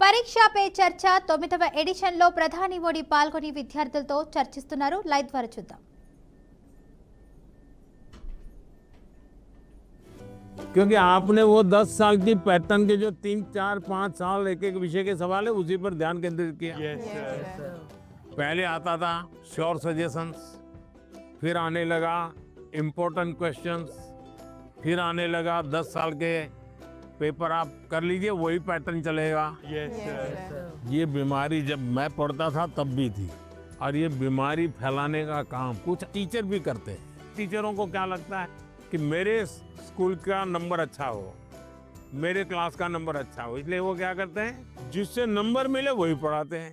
పరీక్షపై చర్చ 9వ ఎడిషన్లో ప్రధాని మోడీ పాల్గొని విద్యార్థులతో చర్చిస్తున్నారు. లైవ్ ద్వారా చూద్దాం. क्योंकि आपने वो 10 साल की पैटर्न के जो 3, 4, 5 साल एक एक विषय के सवाल है उसी पर ध्यान केंद्रित किया. पहले आता था श्योर सजेशंस, फिर आने लगा इम्पोर्टेंट क्वेश्चंस, फिर आने लगा 10 साल के पेपर आप कर लीजिए वही पैटर्न चलेगा. ये बीमारी जब मैं पढ़ता था तब भी थी और ये बीमारी फैलाने का काम कुछ टीचर भी करते हैं. टीचरों को क्या लगता है कि मेरे स्कूल का नंबर अच्छा हो, मेरे क्लास का नंबर अच्छा हो, इसलिए वो क्या करते हैं जिससे नंबर मिले वही पढ़ाते हैं.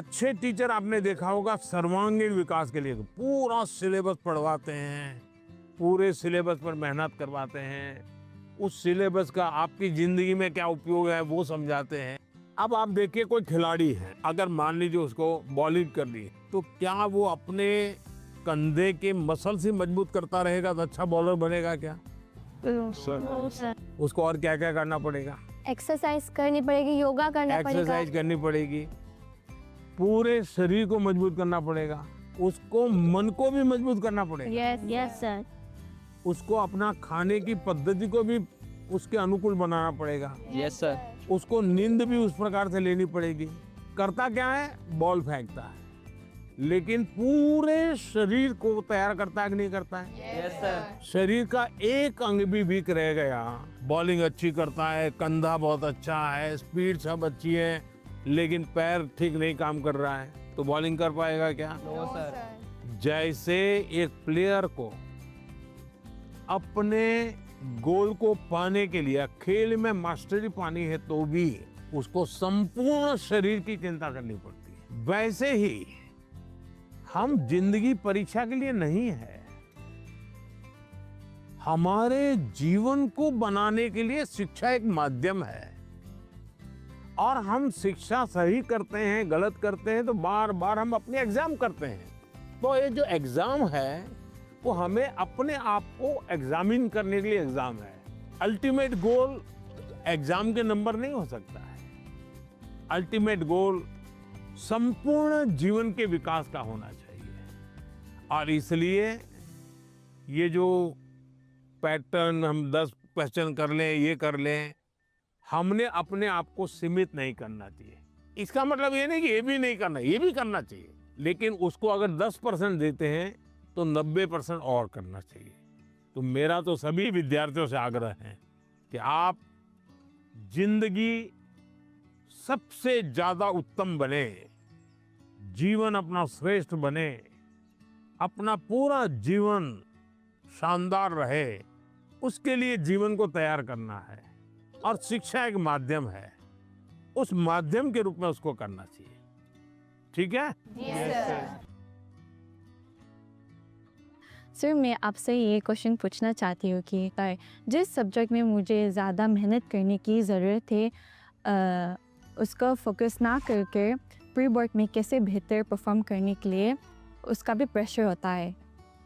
अच्छे टीचर आपने देखा होगा सर्वांगीण विकास के लिए पूरा सिलेबस पढ़वाते हैं, पूरे सिलेबस पर मेहनत करवाते हैं, उस सिलेबस का आपकी जिंदगी में क्या उपयोग है वो समझाते हैं. अब आप देखिए कोई खिलाड़ी है, अगर मान लीजिए उसको बॉलिंग कर दी तो क्या वो अपने कंधे के मसल से मजबूत करता रहेगा तो अच्छा बॉलर बनेगा क्या? उसको और क्या क्या करना पड़ेगा? एक्सरसाइज करनी पड़ेगी, योगा करना पड़ेगा, एक्सरसाइज करनी पड़ेगी, पूरे शरीर को मजबूत करना पड़ेगा, उसको मन को भी मजबूत करना पड़ेगा. Yes sir. उसको अपना खाने की पद्धति को भी उसके अनुकूल बनाना पड़ेगा. Yes sir. उसको नींद भी उस प्रकार से लेनी पड़ेगी. करता क्या है? बॉल फेंकता है, लेकिन पूरे शरीर को तैयार करता है कि नहीं करता है? Yes sir. शरीर का एक अंग भी वीक रह गया, बॉलिंग अच्छी करता है, कंधा बहुत अच्छा है, स्पीड सब अच्छी है, लेकिन पैर ठीक नहीं काम कर रहा है तो बॉलिंग कर पाएगा क्या? No sir. जैसे एक प्लेयर को अपने गोल को पाने के लिए खेल में मास्टरी पानी है तो भी उसको संपूर्ण शरीर की चिंता करनी पड़ती है. वैसे ही हम जिंदगी परीक्षा के लिए नहीं है, हमारे जीवन को बनाने के लिए शिक्षा एक माध्यम है. और हम शिक्षा सही करते हैं गलत करते हैं तो बार बार हम अपने एग्जाम करते हैं. तो ये जो एग्जाम है वो हमें अपने आप को एग्जामिन करने के लिए एग्जाम है. अल्टीमेट गोल एग्जाम के नंबर नहीं हो सकता है. अल्टीमेट गोल संपूर्ण जीवन के विकास का होना चाहिए. और इसलिए ये जो पैटर्न हम 10 क्वेश्चन कर लें, ये कर लें, हमने अपने आप को सीमित नहीं करना चाहिए. इसका मतलब ये नहीं कि ये भी नहीं करना, ये भी करना चाहिए, लेकिन उसको अगर 10% देते हैं तो 90% और करना चाहिए. तो मेरा तो सभी विद्यार्थियों से आग्रह है कि आप जिंदगी सबसे ज्यादा उत्तम बने, जीवन अपना श्रेष्ठ बने, अपना पूरा जीवन शानदार रहे, उसके लिए जीवन को तैयार करना है. और शिक्षा एक माध्यम है, उस माध्यम के रूप में उसको करना चाहिए. ठीक है? सर मैं आपसे ये क्वेश्चन पूछना चाहती हूँ कि जिस सब्जेक्ट में मुझे ज़्यादा मेहनत करने की ज़रूरत है उसका फोकस ना करके प्री बोर्ड में कैसे बेहतर परफॉर्म करने के लिए उसका भी प्रेशर होता है.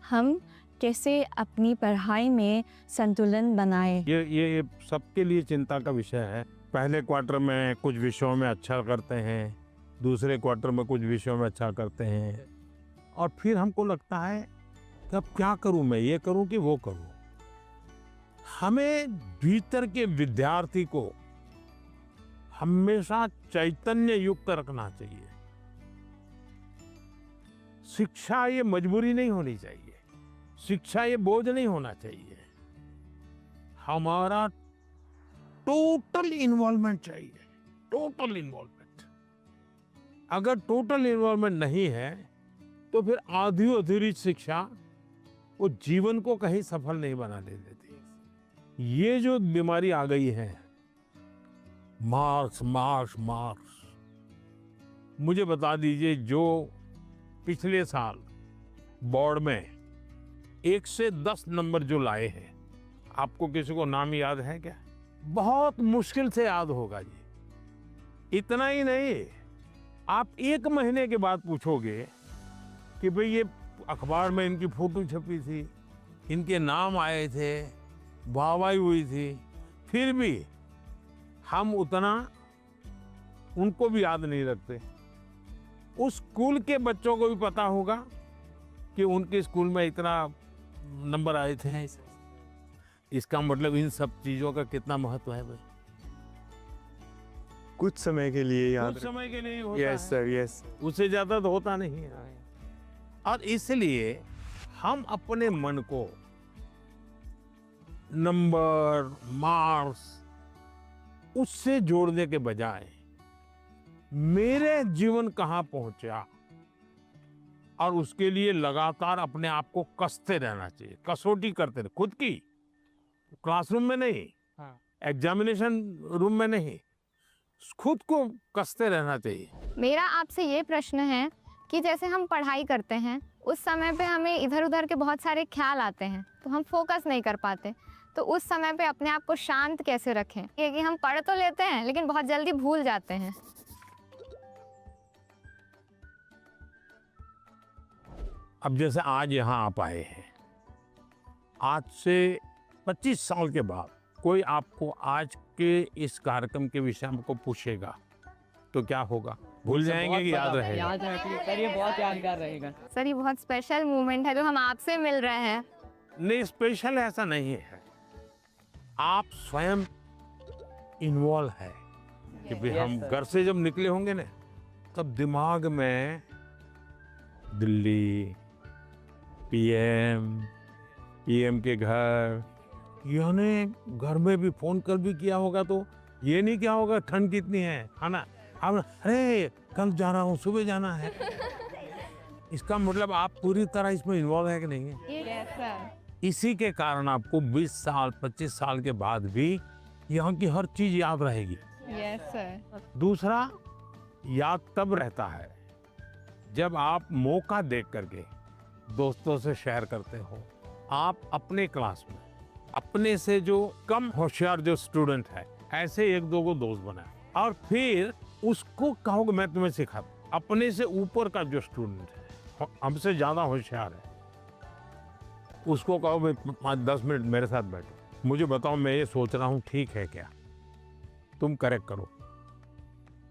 हम कैसे अपनी पढ़ाई में संतुलन बनाएं? ये सबके लिए चिंता का विषय है. पहले क्वार्टर में कुछ विषयों में अच्छा करते हैं, दूसरे क्वार्टर में कुछ विषयों में अच्छा करते हैं, और फिर हमको लगता है कि अब क्या करूं, मैं ये करूं कि वो करूं. हमें भीतर के विद्यार्थी को हमेशा चैतन्य युक्त रखना चाहिए. शिक्षा ये मजबूरी नहीं होनी चाहिए, शिक्षा ये बोझ नहीं होना चाहिए. हमारा टोटल इन्वॉल्वमेंट चाहिए, टोटल इन्वॉल्वमेंट. अगर टोटल इन्वॉल्वमेंट नहीं है तो फिर आधी अधूरी शिक्षा वो जीवन को कहीं सफल नहीं बनाने देती. ये जो बीमारी आ गई है, मार्क्स मार्क्स मार्क्स, मुझे बता दीजिए जो पिछले साल बोर्ड में 1 से 10 नंबर जो लाए हैं, आपको किसी को नाम याद है क्या? बहुत मुश्किल से याद होगा जी. इतना ही नहीं, आप 1 महीने के बाद पूछोगे कि भाई ये अखबार में इनकी फोटो छपी थी, इनके नाम आए थे, वाहवाही हुई थी, फिर भी हम उतना उनको भी याद नहीं रखते। उस स्कूल के बच्चों को भी पता होगा कि उनके स्कूल में इतना नंबर आए थे। इसका मतलब इन सब चीजों का कितना महत्व है भाई। कुछ समय के लिए याद कुछ समय के लिए होता यस है, सर यस। उससे ज्यादा तो होता नहीं है। और इसलिए हम अपने मन को नंबर, मार्क्स उससे जोड़ने के बजाय मेरे जीवन कहाँ पहुंचा और उसके लिए लगातार अपने आप को कसते रहना चाहिए, कसौटी करते रहे खुद की, क्लासरूम में नहीं, एग्जामिनेशन रूम में नहीं, खुद को कसते रहना चाहिए। मेरा आपसे ये प्रश्न है कि जैसे हम पढ़ाई करते हैं उस समय पे हमें इधर उधर के बहुत सारे ख्याल आते हैं तो हम फोकस नहीं कर पाते, तो उस समय पे अपने आप को शांत कैसे रखें? क्योंकि हम पढ़ तो लेते हैं लेकिन बहुत जल्दी भूल जाते हैं। अब जैसे आज यहाँ आप आए हैं, आज से 25 साल के बाद कोई आपको आज के इस कार्यक्रम के विषय में को पूछेगा तो क्या होगा? भूल जाएंगे कि याद रहेगा? याद रहेगा सर, ये बहुत यादगार रहेगा। सर ये बहुत स्पेशल मोमेंट है जो हम आपसे मिल रहे हैं। नहीं, स्पेशल ऐसा नहीं है, आप स्वयं इन्वॉल्व है कि भाई हम sir. घर से जब निकले होंगे ना तब दिमाग में दिल्ली, पीएम के घर, यानी घर में भी फोन कॉल भी किया होगा तो ये नहीं क्या होगा ठंड कितनी है ना, हम अरे कल जा रहा हूँ, सुबह जाना है। इसका मतलब आप पूरी तरह इसमें इन्वॉल्व है कि नहीं है? Yes sir. इसी के कारण आपको 20 साल 25 साल के बाद भी यहाँ की हर चीज याद रहेगी। Yes sir. दूसरा, याद तब रहता है जब आप मौका देख करके दोस्तों से शेयर करते हो। आप अपने क्लास में अपने से जो कम होशियार जो स्टूडेंट है ऐसे एक दो को दोस्त बनाए और फिर उसको कहोगे मैं तुम्हें सिखा दूं। अपने से ऊपर का जो स्टूडेंट है, हमसे ज्यादा होशियार है, उसको कहो भाई 5-10 मिनट मेरे साथ बैठो, मुझे बताओ मैं ये सोच रहा हूँ ठीक है क्या, तुम करेक्ट करो,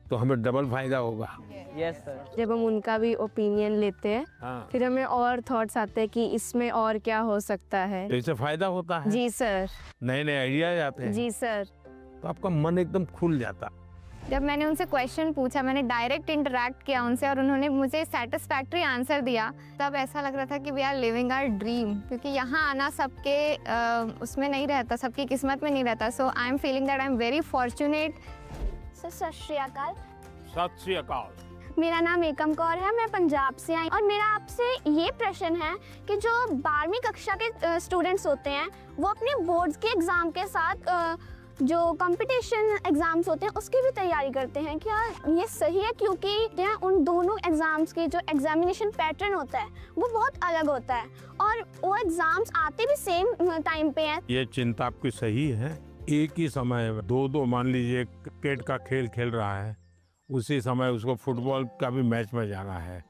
तो हमें डबल फायदा होगा। Yes sir. जब हम उनका भी ओपिनियन लेते हैं हाँ, फिर हमें और थॉट्स आते हैं कि इसमें और क्या हो सकता है। तो इससे फायदा होता है, जी सर। नए नए आइडियाज आते हैं, जी सर। तो आपका मन एकदम खुल जाता। जब मैंने उनसे क्वेश्चन पूछा, मैंने डायरेक्ट इंटरेक्ट किया उनसे और उन्होंने मुझे सेटिस्फैक्ट्री आंसर दिया, तब ऐसा लग रहा था कि we are living our dream. क्योंकि यहाँ आना सबके उसमें नहीं रहता, सबकी किस्मत में नहीं रहता। So I am feeling that I am very fortunate. Sir सत श्री अकाल। सत श्री अकाल। मेरा नाम एकम कौर है, मैं पंजाब से आई और मेरा आपसे ये प्रश्न है कि जो 12वीं कक्षा के स्टूडेंट्स होते हैं वो अपने बोर्ड्स के एग्ज़ाम के साथ जो कंपटीशन एग्ज़ाम्स होते हैं उसकी भी तैयारी करते हैं, क्या ये सही है? क्योंकि उन दोनों एग्ज़ाम्स के जो एग्जामिनेशन पैटर्न होता है वो बहुत अलग होता है और वो एग्ज़ाम्स आते भी सेम टाइम पे हैं। ये चिंता आपकी सही है। एक ही समय में दो मान लीजिए क्रिकेट का खेल खेल रहा है, उसी समय उसको फुटबॉल का भी मैच में जाना है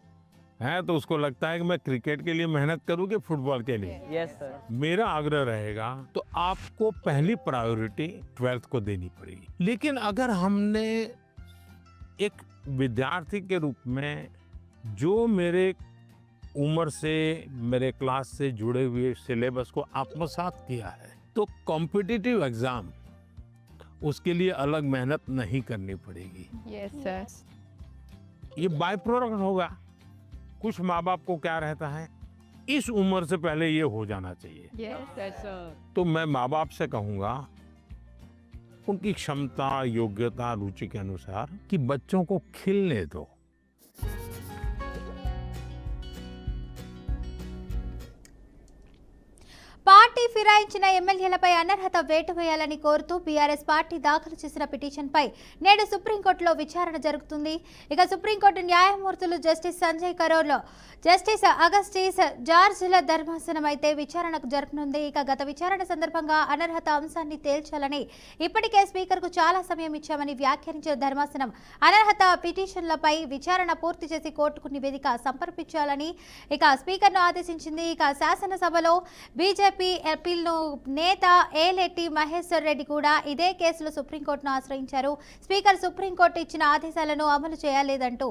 तो उसको लगता है कि मैं क्रिकेट के लिए मेहनत करूँ कि फुटबॉल के लिए। Yes sir. मेरा आग्रह रहेगा तो आपको पहली प्रायोरिटी 12th को देनी पड़ेगी। लेकिन अगर हमने एक विद्यार्थी के रूप में जो मेरे उम्र से मेरे क्लास से जुड़े हुए सिलेबस को आत्मसात किया है तो कॉम्पिटिटिव एग्जाम उसके लिए अलग मेहनत नहीं करनी पड़ेगी। Yes sir. ये बाय प्रोडक्ट होगा। कुछ माँ बाप को क्या रहता है, इस उम्र से पहले ये हो जाना चाहिए। Yes sir. तो मैं माँ बाप से कहूँगा उनकी क्षमता, योग्यता, रुचि के अनुसार कि बच्चों को खिलने दो। పార్టీ ఫిరాయించిన ఎమ్మెల్యేలపై అనర్హత వేటు వేయాలని కోరుతూ బీఆర్ఎస్ పార్టీ దాఖలు చేసిన పిటిషన్పై నేడు సుప్రీంకోర్టులో విచారణ జరుగుతుంది. ఇక సుప్రీంకోర్టు న్యాయమూర్తులు జస్టిస్ సంజయ్ కరోల్, జస్టిస్ అగస్టిస్ జార్జ్ల ధర్మాసనం అయితే విచారణకు జరపనుంది. ఇక గత విచారణ సందర్భంగా అనర్హత అంశాన్ని తేల్చాలని ఇప్పటికే స్పీకర్కు చాలా సమయం ఇచ్చామని వ్యాఖ్యానించిన ధర్మాసనం అనర్హత పిటిషన్లపై విచారణ పూర్తి చేసి కోర్టుకు నివేదిక సమర్పించాలని ఇక స్పీకర్ను ఆదేశించింది. ఇక శాసనసభలో బీజేపీ పార్టీలను నేత ఏలెట్టి మహేశ్వర్ రెడ్డి కూడా ఇదే కేసులో సుప్రీంకోర్టును ఆశ్రయించారు. స్పీకర్ సుప్రీంకోర్టు ఇచ్చిన ఆదేశాలను అమలు చేయలేదంటూ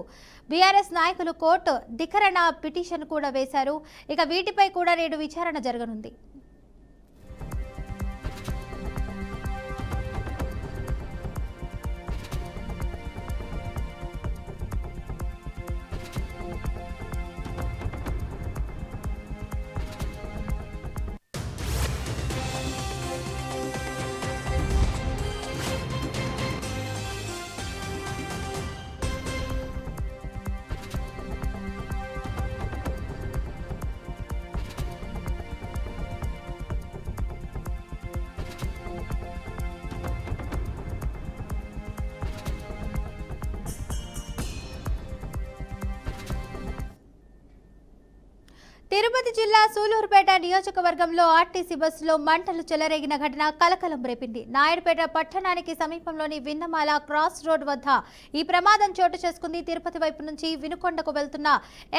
బీఆర్ఎస్ నాయకులు కోర్టు ధిక్కరణ పిటిషన్ కూడా వేశారు. ఇక వీటిపై కూడా నేడు విచారణ జరగనుంది. తిరుపతి జిల్లా సూలూరుపేట నియోజకవర్గంలో ఆర్టీసీ బస్సులో మంటలు చెలరేగిన ఘటన కలకలం రేపింది. నాయుడుపేట పట్టణానికి సమీపంలోని విన్నమాల క్రాస్ రోడ్ వద్ద ఈ ప్రమాదం చోటు చేసుకుంది. తిరుపతి వైపు నుంచి వినుకొండకు వెళ్తున్న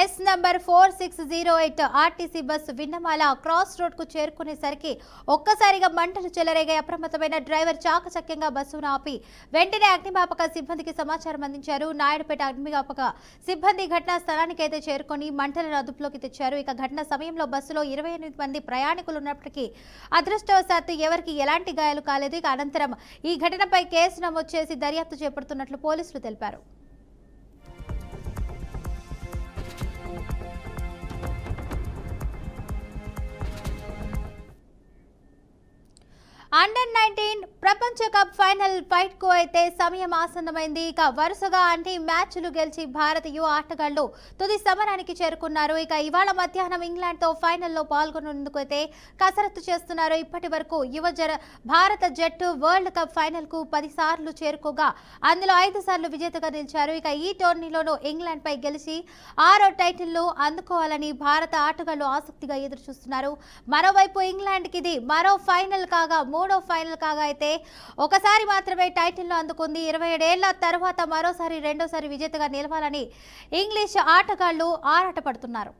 yes number 4608 RTC bus Vinnamala cross road కు చేరుకునేసరికి ఒక్కసారిగా మంటలు చెలరేగాయి. అప్రమత్తమైన డ్రైవర్ చాకచక్యంగా బస్సును ఆపి వెంటనే అగ్నిమాపక సిబ్బందికి సమాచారం అందించారు. నాయుడుపేట అగ్నిమాపక సిబ్బంది ఘటనా స్థలానికి అయితే చేరుకొని మంటలను అదుపులోకి తెచ్చారు. ఇక ఘటన సమయంలో బస్సులో 28 మంది ప్రయాణికులు ఉన్నప్పటికీ అదృష్టవశాత్తు ఎవరికి ఎలాంటి గాయాలు కాలేదు. ఇక అనంతరం ఈ ఘటనపై కేసు నమోదు చేసి దర్యాప్తు చేపడుతున్నట్లు పోలీసులు తెలిపారు. అండర్-19 ప్రపంచ కప్ ఫైనల్ ఫైట్ కు అయితే సమయం ఆసన్నమైంది. ఇక వరుసగా అన్ని మ్యాచ్లు గెలిచి భారత యువ ఆటగాళ్లు తుది సమరానికి చేరుకున్నారు. ఇక ఇవాళ మధ్యాహ్నం ఇంగ్లాండ్ తో ఫైనల్లో పాల్గొనేందుకు అయితే కసరత్తు చేస్తున్నారు. ఇప్పటి వరకు భారత జట్టు వరల్డ్ కప్ ఫైనల్ కు 10 సార్లు చేరుకోగా అందులో 5 సార్లు విజేతగా నిలిచారు. ఇక ఈ టోర్నీలోనూ ఇంగ్లాండ్ పై గెలిచి 6వ టైటిల్ అందుకోవాలని భారత ఆటగాళ్లు ఆసక్తిగా ఎదురుచూస్తున్నారు. మరోవైపు ఇంగ్లాండ్ కి ఇది మరో ఫైనల్ కాగా 3వ ఫైనల్ కాగా అయితే ఒకసారి మాత్రమే టైటిల్ను అందుకుంది. 27 ఏళ్ల తర్వాత మరోసారి రెండోసారి విజేతగా నిలవాలని ఇంగ్లీష్ ఆటగాళ్లు ఆరాటపడుతున్నారు.